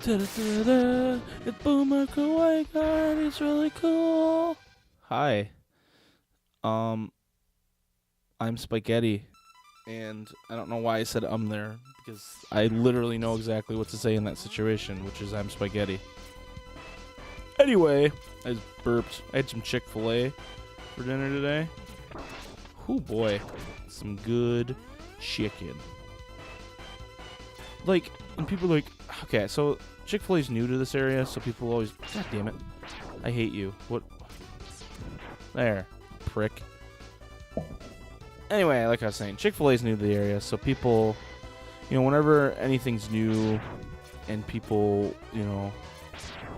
Da-da-da-da. It's Boomer Kawaii Guard. He's really cool. Hi. I'm SpikeGhetti, and I don't know why I said there, because I literally know exactly what to say in that situation, which is I'm SpikeGhetti. Anyway, I just burped. I had some Chick-Fil-A for dinner today. Oh boy, some good chicken. Like, and people are like, okay, so Chick-Fil-A's new to this area, so people always, God damn it, I hate you. What? There, prick. Anyway, like I was saying, Chick-Fil-A's new to the area, so people, whenever anything's new and people,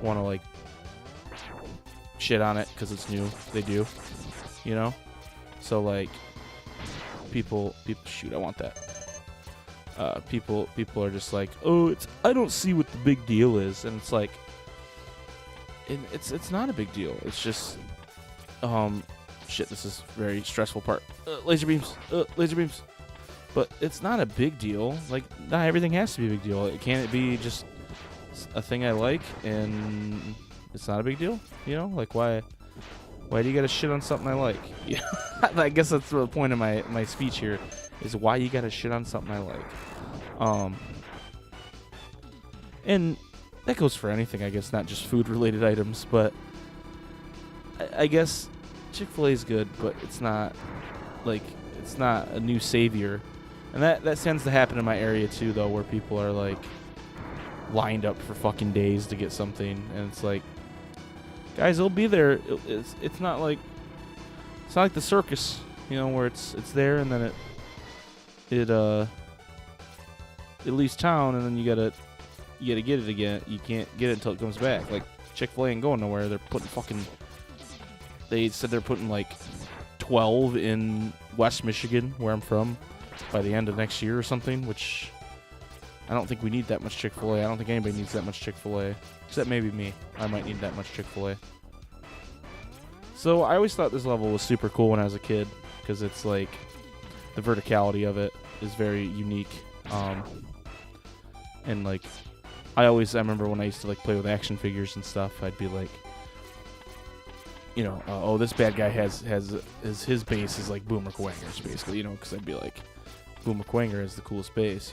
want to, like, shit on it because it's new, they do, So, like, people, shoot, I want that. People are just like, oh, I don't see what the big deal is, and it's like, it's not a big deal. It's just, shit, this is a very stressful part. Laser beams. But it's not a big deal. Like, not everything has to be a big deal. Can't it be just a thing I like and it's not a big deal? Like, why do you gotta shit on something I like? I guess that's the point of my speech here, is why you gotta shit on something I like. And that goes for anything, I guess, not just food-related items, but I guess Chick-Fil-A is good, but it's not a new savior. And that tends to happen in my area too, though, where people are like lined up for fucking days to get something, and it's like, guys, it'll be there. It's not like the circus, where it's there and then it leaves town and then you gotta get it again. You can't get it until it comes back. Like, Chick-Fil-A ain't going nowhere. They're putting they said they're putting like 12 in West Michigan, where I'm from, by the end of next year or something, which I don't think we need that much Chick-Fil-A. I don't think anybody needs that much Chick-Fil-A, except maybe me. I might need that much Chick-Fil-A. So I always thought this level was super cool when I was a kid, because it's like, the verticality of it is very unique. And like, I remember when I used to like play with action figures and stuff, I'd be like, oh, this bad guy has his base is like Boomer Quanger's, basically, because I'd be like, Boomer Quanger is the coolest base,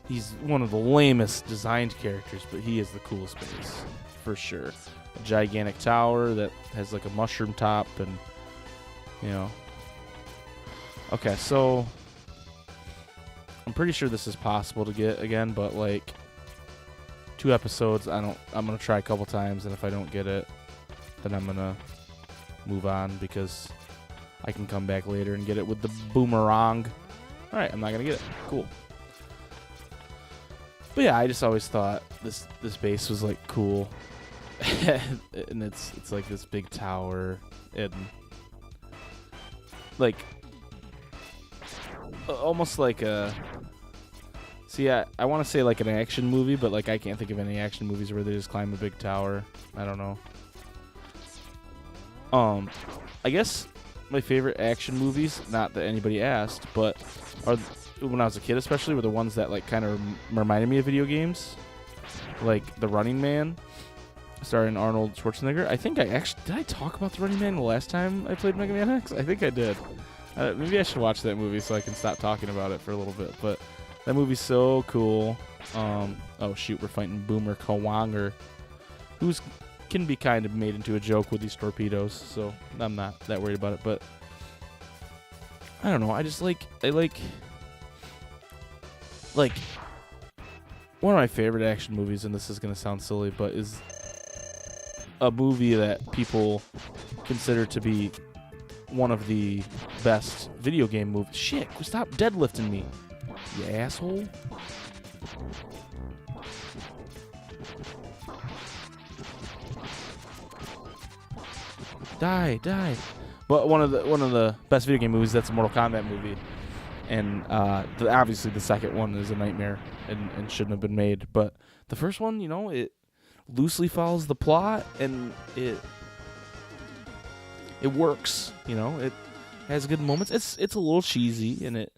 He's one of the lamest designed characters, but he is the coolest base, for sure. A gigantic tower that has like a mushroom top, and, Okay, so I'm pretty sure this is possible to get again, but like 2 episodes, I'm gonna try a couple times, and if I don't get it, then I'm gonna move on, because I can come back later and get it with the boomerang. Alright, I'm not gonna get it. Cool. But yeah, I just always thought this base was like cool. And it's like this big tower, and like almost like a, see, I want to say like an action movie, but like I can't think of any action movies where they just climb a big tower. I don't know. I guess my favorite action movies, not that anybody asked, but when I was a kid especially, were the ones that like kind of reminded me of video games, like The Running Man, starring Arnold Schwarzenegger. I think did I talk about The Running Man the last time I played Mega Man X? I think I did. Maybe I should watch that movie so I can stop talking about it for a little bit, but that movie's so cool. Oh shoot, we're fighting Boomer Kawanger, who's can be kind of made into a joke with these torpedoes, so I'm not that worried about it. But I don't know, I like one of my favorite action movies, and this is gonna sound silly, but is a movie that people consider to be one of the best video game movies. Shit, stop deadlifting me, you asshole. Die. But one of the best video game movies, that's a Mortal Kombat movie. And obviously the second one is a nightmare and shouldn't have been made. But the first one, it loosely follows the plot, and it works. It has good moments. It's a little cheesy, and it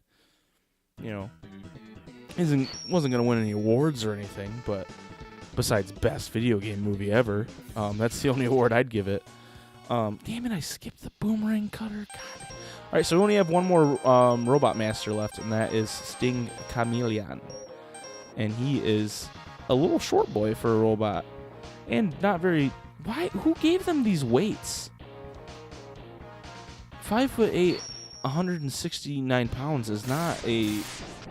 wasn't gonna win any awards or anything, but besides best video game movie ever, that's the only award I'd give it. Damn it, I skipped the boomerang cutter. God. All right, so we only have one more robot master left, and that is Sting Chameleon, and he is a little short boy for a robot, and not very. Why? Who gave them these weights? 5'8", 169 pounds is not a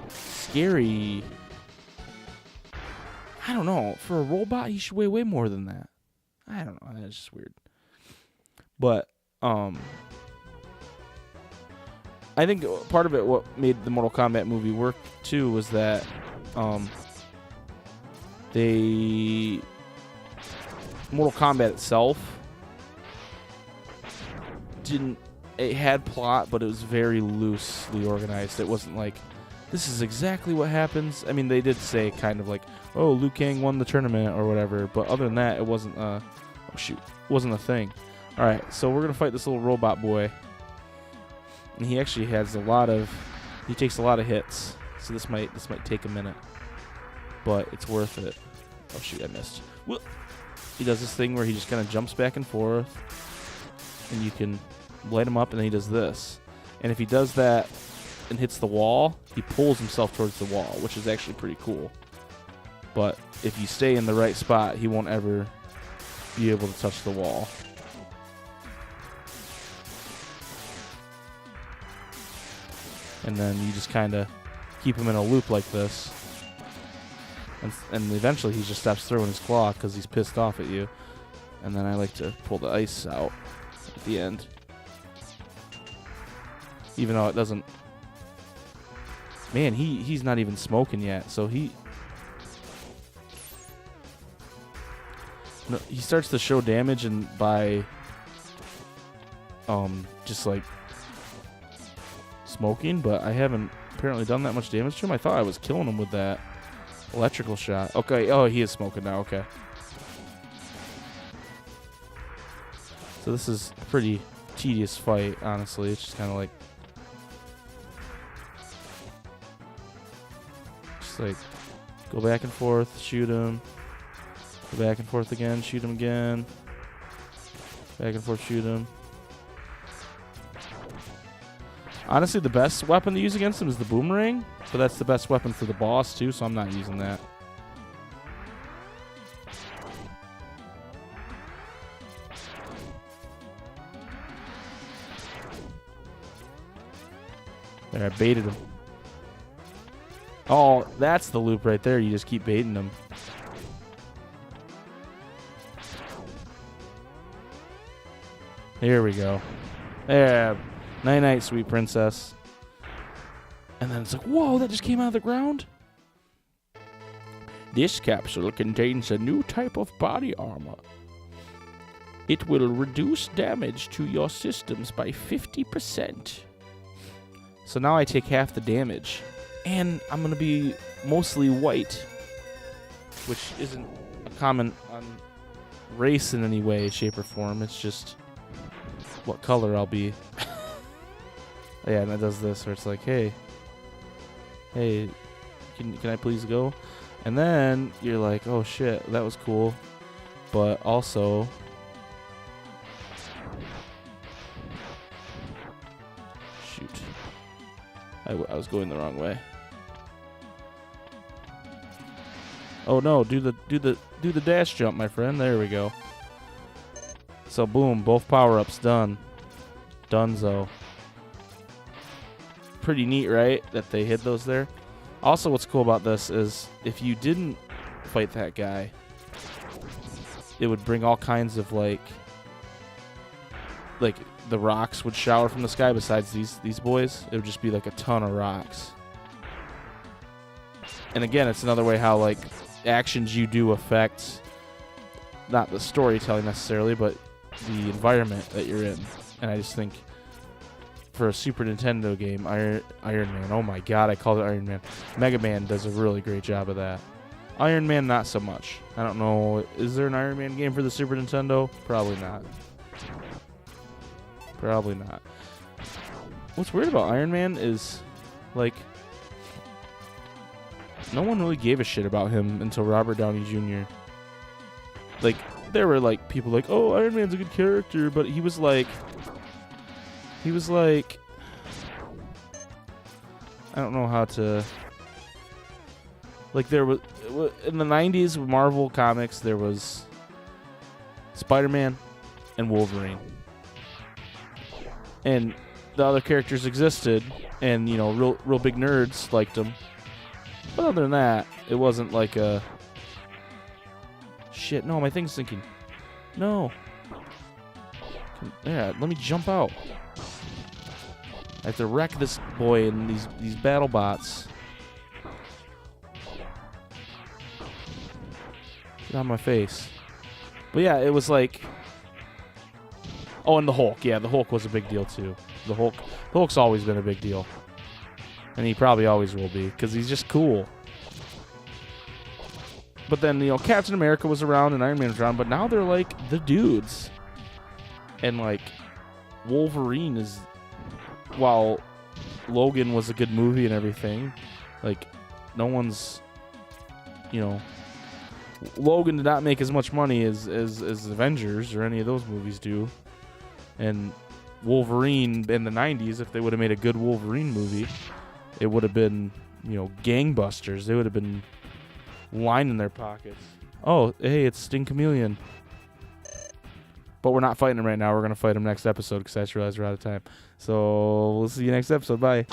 scary. I don't know. For a robot, he should weigh way more than that. I don't know. That's just weird. But I think part of it, what made the Mortal Kombat movie work too, was that Mortal Kombat itself it had plot, but it was very loosely organized. It wasn't like, this is exactly what happens. I mean, they did say kind of like, oh, Liu Kang won the tournament or whatever, but other than that, it wasn't wasn't a thing. All right, so we're gonna fight this little robot boy, and he actually has he takes a lot of hits. So this might take a minute, but it's worth it. Oh shoot, I missed. Well, he does this thing where he just kind of jumps back and forth, and you can light him up, and then he does this. And if he does that and hits the wall, he pulls himself towards the wall, which is actually pretty cool. But if you stay in the right spot, he won't ever be able to touch the wall. And then you just kind of keep him in a loop like this. And eventually he just stops throwing his claw because he's pissed off at you. And then I like to pull the ice out at the end. Even though it doesn't... Man, he's not even smoking yet. So he starts to show damage and by just like smoking, but I haven't apparently done that much damage to him. I thought I was killing him with that electrical shot. Okay, oh, he is smoking now, okay. So this is a pretty tedious fight, honestly. It's just kind of like... Just like, go back and forth, shoot him. Go back and forth again, shoot him again. Back and forth, shoot him. Honestly, the best weapon to use against him is the boomerang, but that's the best weapon for the boss too, so I'm not using that. There, I baited him. Oh, that's the loop right there. You just keep baiting him. Here we go. There. Night-night, sweet princess. And then it's like, whoa, that just came out of the ground? This capsule contains a new type of body armor. It will reduce damage to your systems by 50%. So now I take half the damage. And I'm going to be mostly white, which isn't a comment on race in any way, shape, or form. It's just what color I'll be. Yeah, and it does this where it's like, hey, can I please go? And then you're like, oh shit, that was cool, but also, shoot, I was going the wrong way. Oh no, do the dash jump, my friend. There we go. So boom, both power-ups done. Dunzo. Pretty neat, right? That they hid those there. Also, what's cool about this is if you didn't fight that guy, it would bring all kinds of like the rocks would shower from the sky. Besides these boys, it would just be like a ton of rocks. And again, it's another way how like actions you do affect not the storytelling necessarily, but the environment that you're in. And I just think for a Super Nintendo game, Iron Man, oh my god, I called it Iron Man. Mega Man does a really great job of that. Iron Man, not so much. I don't know, is there an Iron Man game for the Super Nintendo? Probably not. Probably not. What's weird about Iron Man is, like, no one really gave a shit about him until Robert Downey Jr. Like, there were, like, people like, oh, Iron Man's a good character, but he was like, I don't know how to, like, there was, in the 90s with Marvel Comics, there was Spider-Man and Wolverine. And the other characters existed, and, you know, real big nerds liked them. But other than that, it wasn't like a... Shit, no, my thing's sinking. No. Yeah, let me jump out. I have to wreck this boy in these battle bots. Get out of my face. But yeah, it was like... Oh, and the Hulk. Yeah, the Hulk was a big deal, too. The Hulk's always been a big deal. And he probably always will be, because he's just cool. But then, you know, Captain America was around and Iron Man was around, but now they're, like, the dudes. And, like, Wolverine is... While Logan was a good movie and everything, like, no one's... You know... Logan did not make as much money as Avengers or any of those movies do. And Wolverine in the 90s, if they would have made a good Wolverine movie, it would have been, you know, gangbusters. They would have been lining their pockets. Oh, hey, it's Sting Chameleon. But we're not fighting him right now. We're going to fight him next episode because I just realized we're out of time. So we'll see you next episode. Bye.